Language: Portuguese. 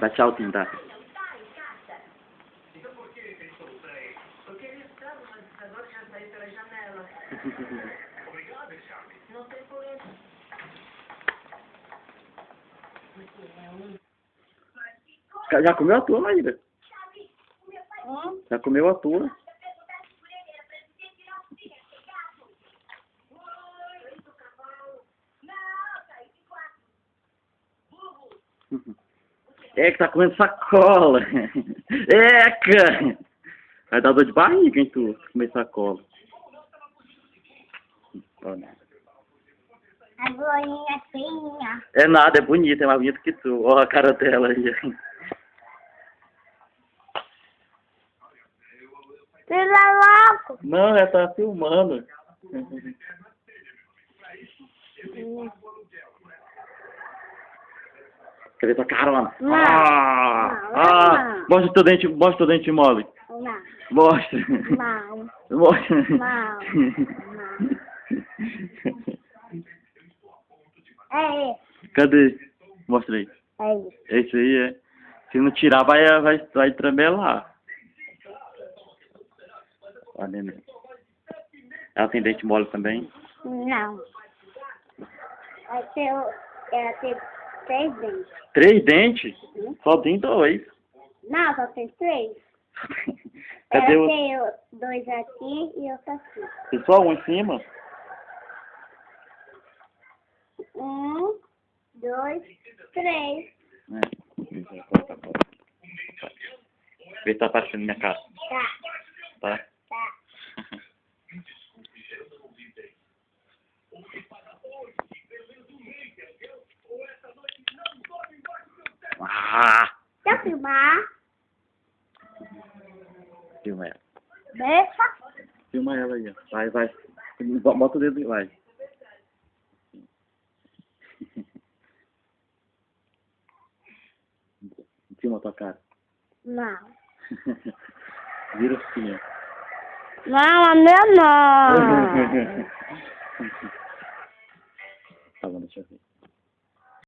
Dá tchau, Tim, tá? Porque ele estava, mas agora já saiu pela janela. Não sei por quê. Já comeu a tua, Maíra? Já comeu a tua? É que tá comendo sacola. Eca! Vai dar dor de barriga, hein, tu comer sacola. Olha. A bolinha feinha. É nada, é bonita, é mais bonita que tu. Olha a cara dela aí. Pela logo. Não, ela tá filmando. Quer ver tua carona? Não. Não. Mostra teu dente mole. Não. Mostra. Não. Mostra. Não. É esse. Cadê? Mostra aí. É esse. Esse aí é. Se não tirar, vai tremelar. Olha, neném. Ela tem dente mole também? Não. Ela tem 3 dentes. 3 dentes? Só tem 2. Não, só tem 3. Cadê Ela o... tem 2 aqui e outro aqui. Tem só um em cima? 1, 2, 3. Vê se tá aparecendo minha cara. Tá. Tá? Tá. Quer filmar? Filma ela. Deixa. Filma ela aí, ó. Vai. Bota o dedo e vai. Filma a tua cara. Não. Vira assim, ó. Não, a minha não. Tá bom, deixa eu ver.